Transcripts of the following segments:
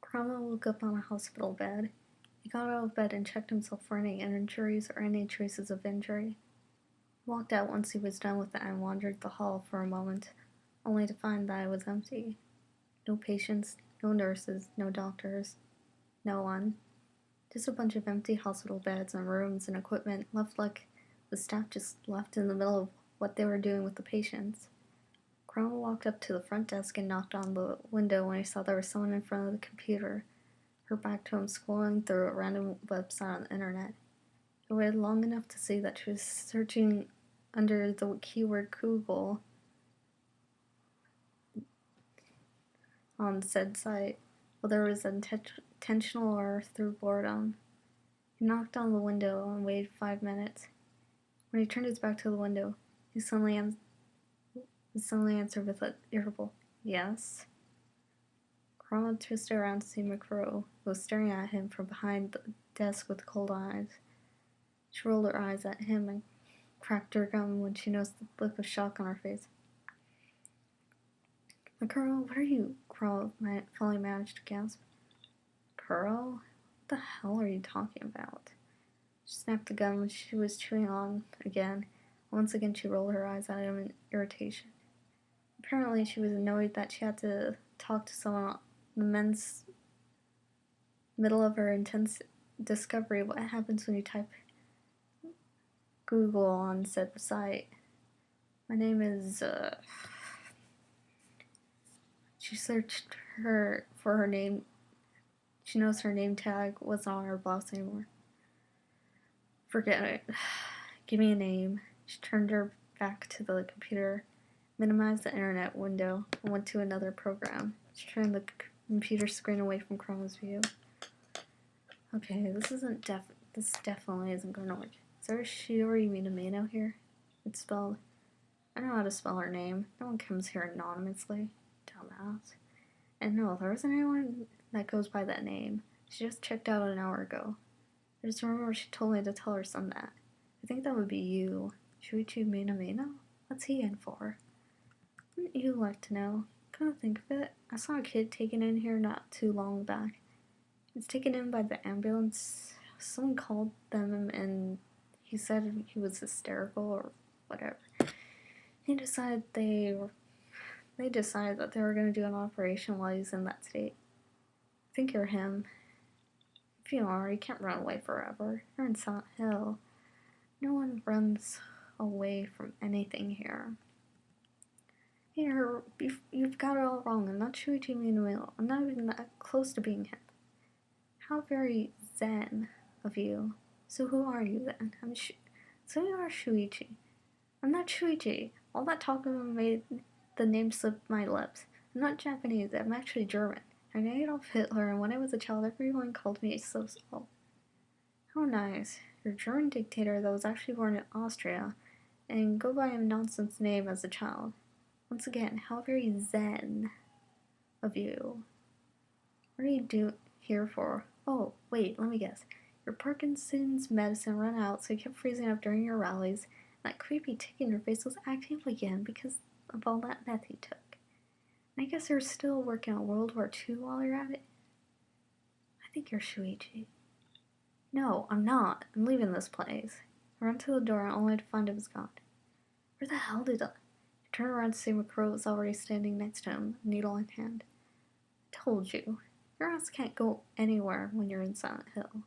Cromwell woke up on a hospital bed. He got out of bed and checked himself for any injuries or any traces of injury. He walked out once he was done with it and wandered the hall for a moment, only to find that it was empty. No patients, no nurses, no doctors, no one. Just a bunch of empty hospital beds and rooms and equipment left like the staff just left in the middle of what they were doing with the patients. Cromwell walked up to the front desk and knocked on the window when he saw there was someone in front of the computer, her back to him, scrolling through a random website on the internet. He waited long enough to see that she was searching under the keyword Google on said site, whether it was intentional or through boredom. He knocked on the window and waited 5 minutes. When he turned his back to the window, he suddenly answered with an irritable, "Yes?" Cromwell twisted around to see McCrow, who was staring at him from behind the desk with cold eyes. She rolled her eyes at him and cracked her gum when she noticed the look of shock on her face. "McCrow, what are you?" Cromwell finally managed to gasp. "Curl? What the hell are you talking about?" She snapped the gum she was chewing on again. Once again she rolled her eyes at him in irritation. Apparently she was annoyed that she had to talk to someone in the men's middle of her intense discovery of what happens when you type Google on said site. "My name is, She searched for her name. She knows her name tag wasn't on her blouse anymore. "Forget it. Give me a name." She turned her back to the computer, minimized the internet window, and went to another program. She turned the computer screen away from Chrome's view. "Okay, this definitely isn't going to work. Is there a Shiori Minamino here?" It's spelled. I know how to spell her name. No one comes here anonymously. Dumbass. And no, there isn't anyone that goes by that name. She just checked out an hour ago. I just remember she told me to tell her son that. I think that would be you. Shuichi Minamino? What's he in for? Wouldn't you like to know? Come to think of it, I saw a kid taken in here not too long back. He was taken in by the ambulance. Someone called them and he said he was hysterical or whatever. They decided that they were going to do an operation while he's in that state. I think you're him. If you are, you can't run away forever. You're in Silent Hill. No one runs away from anything here. Here, you've got it all wrong. I'm not Shuichi Minamino. I'm not even that close to being him. How very zen of you. So who are you then? So you are Shuichi. I'm not Shuichi. All that talk of him made the name slip my lips. I'm not Japanese. I'm actually German. I made Adolf Hitler, and when I was a child, everyone called me so-so. How nice. You're a German dictator that was actually born in Austria, and go by a nonsense name as a child. Once again, how very zen of you. What are you here for? Oh, wait, let me guess. Your Parkinson's medicine ran out, so you kept freezing up during your rallies, and that creepy tick in your face was acting up again because of all that meth you took. And I guess you're still working on World War II while you're at it? I think you're Shuichi. No, I'm not. I'm leaving this place. I ran to the door only to find it was gone. Where the hell did I turn around to see McCrow was already standing next to him, needle in hand. I told you. Your ass can't go anywhere when you're in Silent Hill.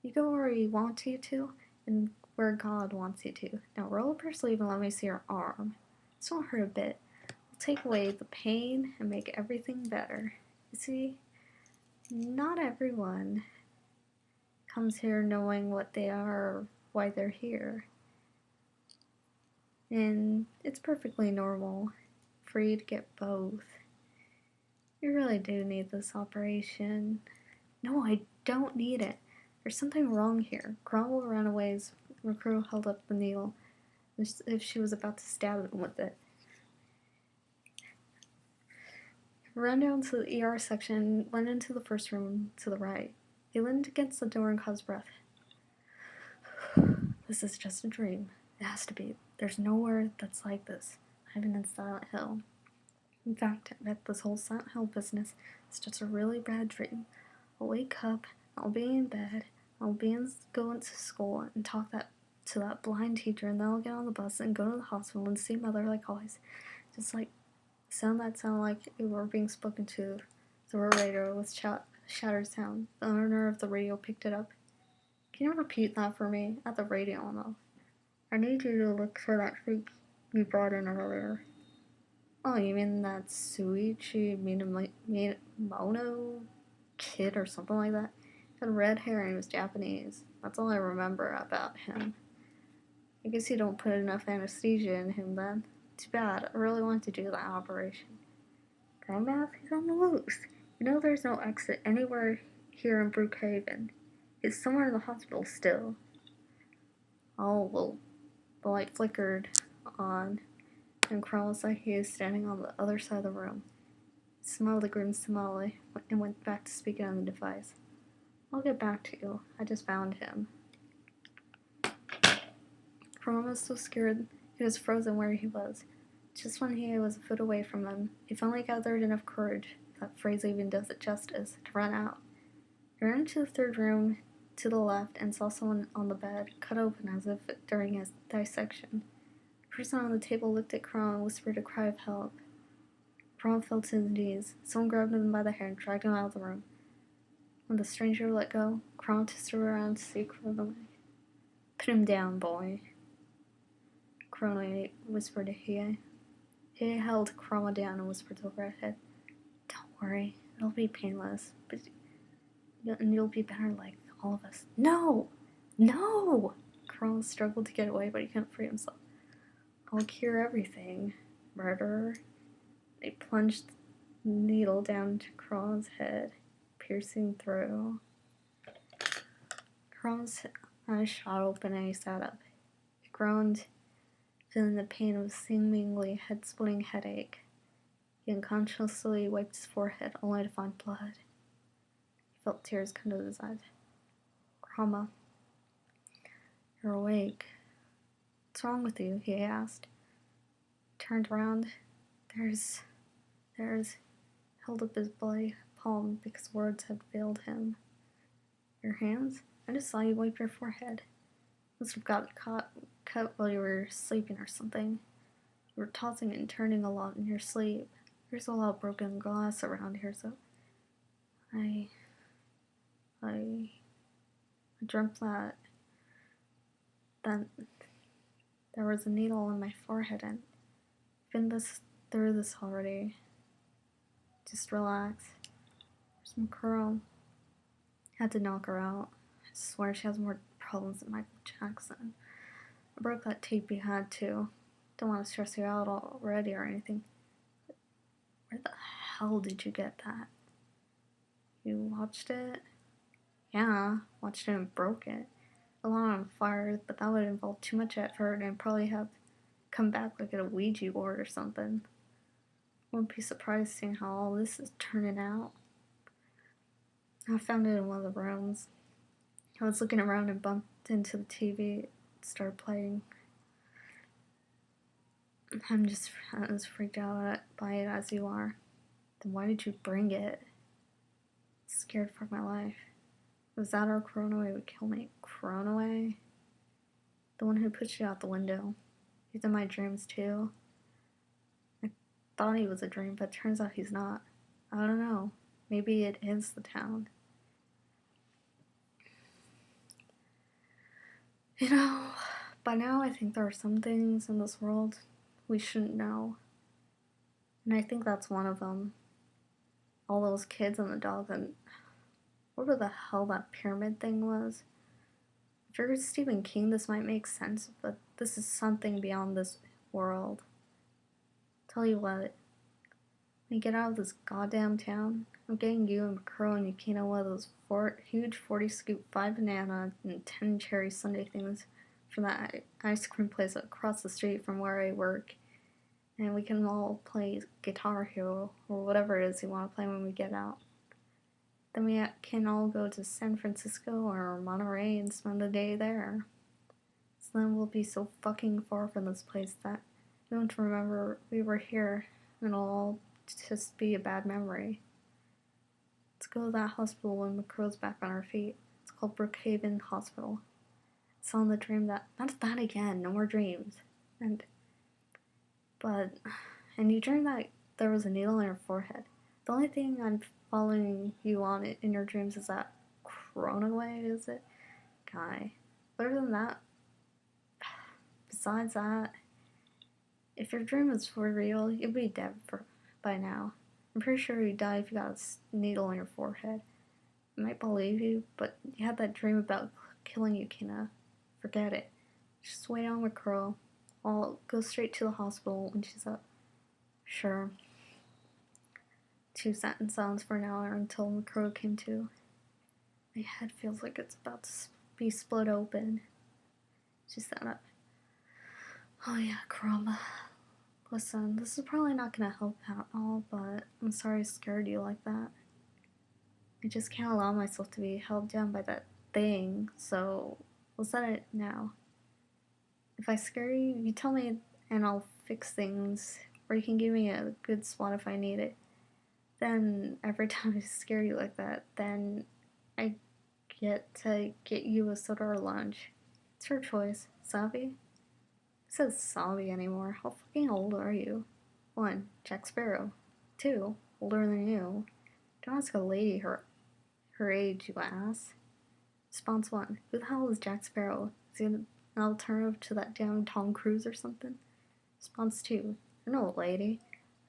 You go where he wants you to, and where God wants you to. Now roll up your sleeve and let me see your arm. This won't hurt a bit. We'll take away the pain and make everything better. You see, not everyone comes here knowing what they are or why they're here. And it's perfectly normal for you to get both. You really do need this operation. No, I don't need it. There's something wrong here. Cromwell ran away as McCrow held up the needle as if she was about to stab him with it. He ran down to the ER section and went into the first room to the right. He leaned against the door and caused breath. This is just a dream. It has to be. There's nowhere that's like this. Not even in Silent Hill. In fact, I bet this whole Silent Hill business It's just a really bad dream. I'll wake up, I'll be in bed, I'll go into school and talk to that blind teacher, and then I'll get on the bus and go to the hospital and see Mother like always. Just like sound like we were being spoken to through a radio with shattered sound. The owner of the radio picked it up. Can you repeat that for me? At the radio, though. I need you to look for that freak you brought in earlier. Oh, you mean that Suichi Minamono kid or something like that? He had red hair and he was Japanese. That's all I remember about him. I guess you don't put enough anesthesia in him then. Too bad. I really want to do that operation. Grandmath, he's on the loose. You know there's no exit anywhere here in Brookhaven. He's somewhere in the hospital still. Oh, well, the light flickered on, and Carl was like he was standing on the other side of the room. He smiled a grim smile and went back to speaking on the device. I'll get back to you. I just found him. Carl was so scared he was frozen where he was. Just when he was a foot away from them, he finally gathered enough courage, if that phrase even does it justice, to run out. He ran into the third room to the left and saw someone on the bed, cut open as if during his dissection. The person on the table looked at Kron and whispered a cry of help. Kron fell to his knees. Someone grabbed him by the hair and dragged him out of the room. When the stranger let go, Kron twisted around to see Kronaway. Put him down, boy, Kronaway whispered to Hiei. Hiei held Chroma down and whispered over her head, Don't worry, it'll be painless, and you'll be better like all of us. No! No! Chroma struggled to get away, but he couldn't free himself. I'll cure everything, murderer. They plunged the needle down to Chroma's head, piercing through. Chroma's eyes shot open and he sat up. He groaned, feeling the pain of a seemingly head-splitting headache. He unconsciously wiped his forehead, only to find blood. He felt tears come to his eyes. Chroma, you're awake. What's wrong with you? He asked. He turned around. There's... held up his bloody palm because words had failed him. Your hands? I just saw you wipe your forehead. Must have got cut while you were sleeping or something. You were tossing and turning a lot in your sleep. There's a lot of broken glass around here, so I dreamt that there was a needle in my forehead, and I've been through this already. Just relax. There's some curl. Had to knock her out. I swear she has more problems than Michael Jackson. I broke that tape you had too. Don't want to stress you out already or anything. But where the hell did you get that? You watched it? Yeah, watched it and broke it. A lot on fire, but that would involve too much effort and probably have come back like at a Ouija board or something. Wouldn't be surprised seeing how all this is turning out. I found it in one of the rooms. I was looking around and bumped into the TV. It started playing. I'm just as freaked out by it as you are. Then why did you bring it? Scared for my life. Was that our Cronaway would kill me? Cronaway? The one who pushed you out the window. He's in my dreams too. I thought he was a dream, but turns out he's not. I don't know. Maybe it is the town. You know, by now I think there are some things in this world we shouldn't know. And I think that's one of them. All those kids and the dog and whatever the hell that pyramid thing was. If you're Stephen King, this might make sense, but this is something beyond this world. Tell you what, when you get out of this goddamn town, I'm getting you and Makuro and Yukino one of those huge 40 scoop 5 banana and 10 cherry sundae things from that ice cream place across the street from where I work. And we can all play Guitar Hero or whatever it is you want to play when we get out. Then we can all go to San Francisco or Monterey and spend the day there. So then we'll be so fucking far from this place that we won't remember we were here and it'll all just be a bad memory. go to that hospital when Makrill's back on her feet. It's called Brookhaven Hospital. It's on the dream that... Not that again, no more dreams. And you dreamed that there was a needle in your forehead. The only thing I'm following you on it in your dreams is that Chronoway, is it? Guy. Other than that, besides that, if your dream was for real, you'd be dead by now. I'm pretty sure you'd die if you got a needle in your forehead. I might believe you, but you had that dream about killing Yukina. Forget it. Just wait on Makuro. I'll go straight to the hospital when she's up. Sure. 2-second silence for an hour until Makuro came to. My head feels like it's about to be split open. She sat up. Oh yeah, Kurama. Listen, this is probably not gonna help at all, but I'm sorry I scared you like that. I just can't allow myself to be held down by that thing, so we'll set it now. If I scare you, you tell me and I'll fix things, or you can give me a good swat if I need it. Then, every time I scare you like that, then I get to get you a soda or lunch. It's your choice. Savvy? Who says savvy anymore? How fucking old are you? 1. Jack Sparrow. 2. Older than you. Don't ask a lady her age, you ass. Response 1. Who the hell is Jack Sparrow? Is he an alternative to that damn Tom Cruise or something? Response 2. You're no lady.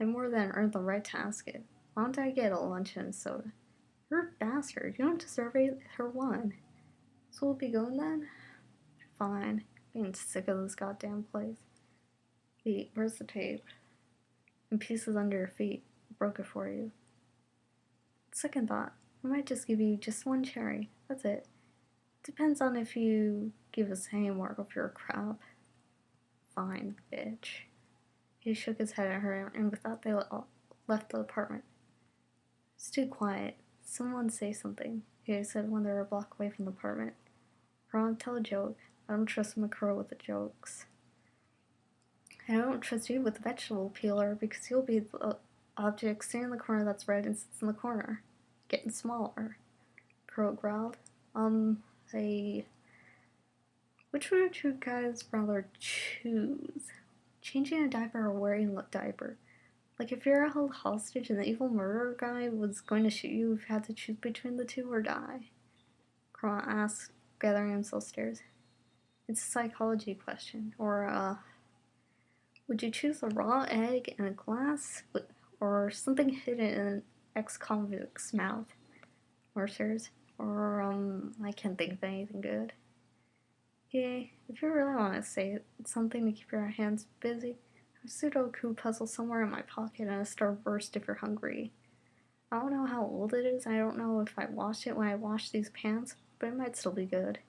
I more than earned the right to ask it. Why don't I get a lunch and a soda? You're a bastard. You don't deserve her one. So we'll be going then? Fine. Getting sick of this goddamn place. Pete, where's the tape? In pieces under your feet. I broke it for you. Second thought. I might just give you just one cherry. That's it. Depends on if you give us any more of your crap. Fine, bitch. He shook his head at her, and with that they left the apartment. It's too quiet. Someone say something, he said when they were a block away from the apartment. Ron, tell a joke. I don't trust Makuro with the jokes. I don't trust you with the vegetable peeler because you'll be the object sitting in the corner that's red and sits in the corner. Getting smaller. Crow growled. Which would you guys rather choose? Changing a diaper or wearing a diaper? Like if you're held hostage and the evil murderer guy was going to shoot you if you had to choose between the two or die? Crow asked, gathering himself stairs. It's a psychology question. Or, would you choose a raw egg in a glass or something hidden in an ex-convict's mouth? Mercer's? Or, I can't think of anything good. Yay, if you really want to say it, it's something to keep your hands busy. I have a Sudoku puzzle somewhere in my pocket and a Starburst if you're hungry. I don't know how old it is, I don't know if I washed it when I washed these pants, but it might still be good.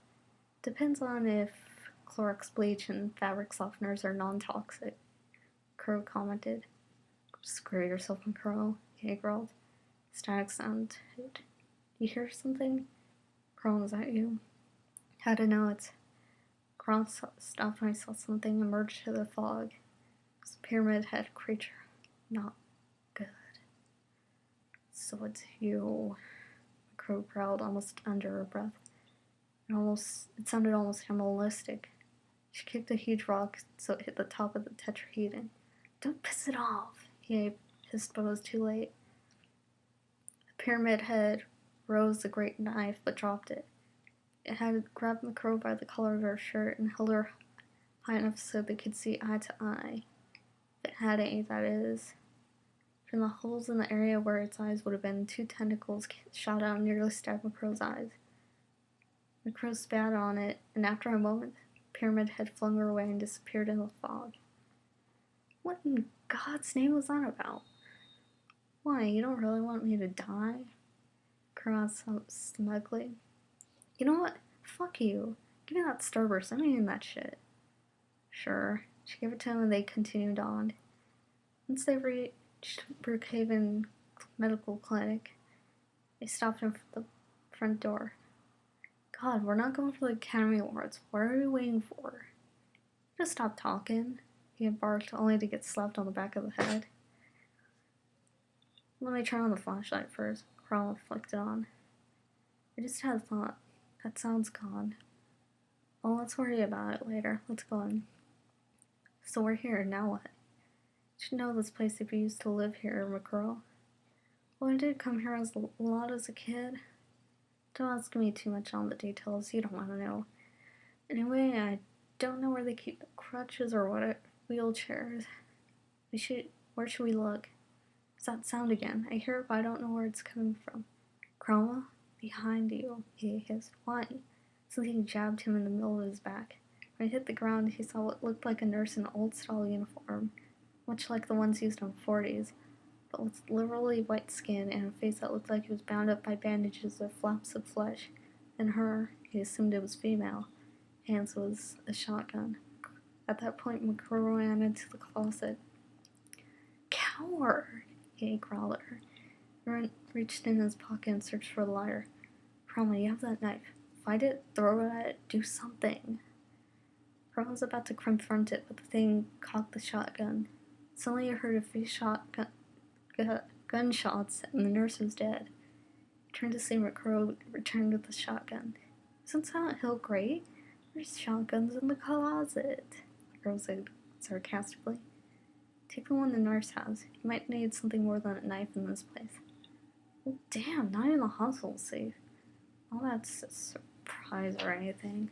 Depends on if Clorox bleach and fabric softeners are non-toxic. Crow commented. Screw yourself, Crow, he growled. Static sound. You hear something? Crow, is that you? How to know it's... Crow stopped when I saw something emerge to the fog. It was a pyramid-head creature. Not good. So it's you. Crow growled almost under her breath. It sounded almost animalistic. She kicked a huge rock so it hit the top of the tetrahedron. Don't piss it off, he hissed, but it was too late. The pyramid head rose the great knife, but dropped it. It had grabbed Makuro by the collar of her shirt and held her high enough so they could see eye to eye. If it had any, that is. From the holes in the area where its eyes would have been, 2 tentacles shot out and nearly stabbed Makuro's eyes. Makuro spat on it, and after a moment, the pyramid head flung her away and disappeared in the fog. What in God's name was that about? Why, you don't really want me to die? Makuro asked smugly. You know what? Fuck you. Give me that Starburst. I'm eating that shit. Sure. She gave it to him and they continued on. Once they reached Brookhaven Medical Clinic, they stopped in the front door. God, we're not going for the Academy Awards. What are we waiting for? Just stop talking. He had barked only to get slapped on the back of the head. Let me turn on the flashlight first. Carl flicked it on. I just had a thought. That sound's gone. Well, let's worry about it later. Let's go in. So we're here, now what? You should know this place if you used to live here, McGirl. Well, I did come here a lot as a kid. Don't ask me too much on the details, you don't want to know. Anyway, I don't know where they keep the crutches or what wheelchairs. Where should we look? What's that sound again? I hear it, but I don't know where it's coming from. Chroma? Behind you, he hissed. Why? Something jabbed him in the middle of his back. When he hit the ground, he saw what looked like a nurse in an old-style uniform, much like the ones used in the 40s, but with literally white skin and a face that looked like it was bound up by bandages or flaps of flesh. And her, he assumed it was female, hands was a shotgun. At that point, McCrow ran into the closet. Coward! He growled at her. He reached in his pocket and searched for the lighter. Cromwell, you have that knife. Fight it, throw it at it, do something. Cromwell was about to confront it, but the thing cocked the shotgun. Suddenly he heard a few gunshots, and the nurse was dead. He turned to see McCrow return with the shotgun. Isn't Silent Hill great? There's shotguns in the closet, McCrow said sarcastically. Take the one the nurse has. You might need something more than a knife in this place. Well, damn, not even the hospital's safe. Well, that's a surprise or anything.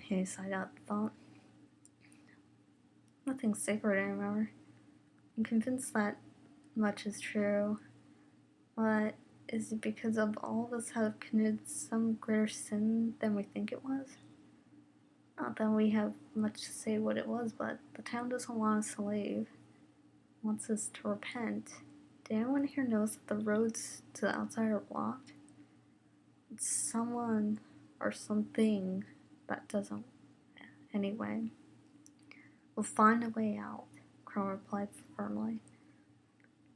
He sighed out the thought. Nothing's sacred anymore. I'm convinced that much is true. But is it because of all of us have committed some greater sin than we think it was? Not that we have much to say what it was, but the town doesn't want us to leave. It wants us to repent. Did anyone here notice that the roads to the outside are blocked? It's someone or something that doesn't. Anyway, we'll find a way out, Crow replied firmly.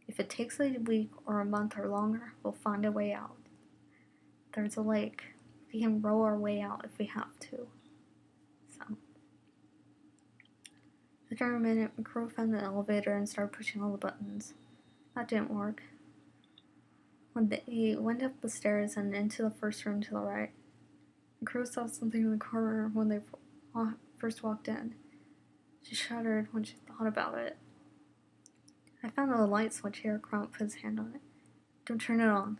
If it takes a week or a month or longer, we'll find a way out. There's a lake. We can row our way out if we have to. So, after a minute, McCrow found the elevator and started pushing all the buttons. That didn't work. When they went up the stairs and into the first room to the right, McCrow saw something in the corner when they first walked in. She shuddered when she thought about it. I found a light switch here. Cromp put his hand on it. Don't turn it on.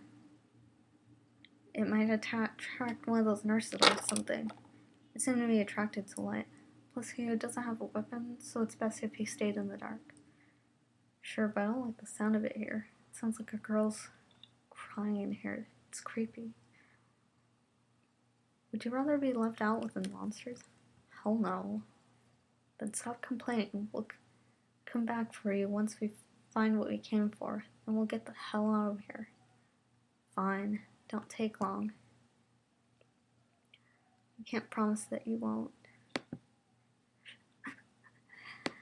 It might attract one of those nurses or something. It seemed to be attracted to light. Plus, he doesn't have a weapon, so it's best if he stayed in the dark. Sure, but I don't like the sound of it here. It sounds like a girl's crying in here. It's creepy. Would you rather be left out with the monsters? Hell no. Then stop complaining. We'll come back for you once we find what we came for, and we'll get the hell out of here. Fine. Don't take long. I can't promise that you won't.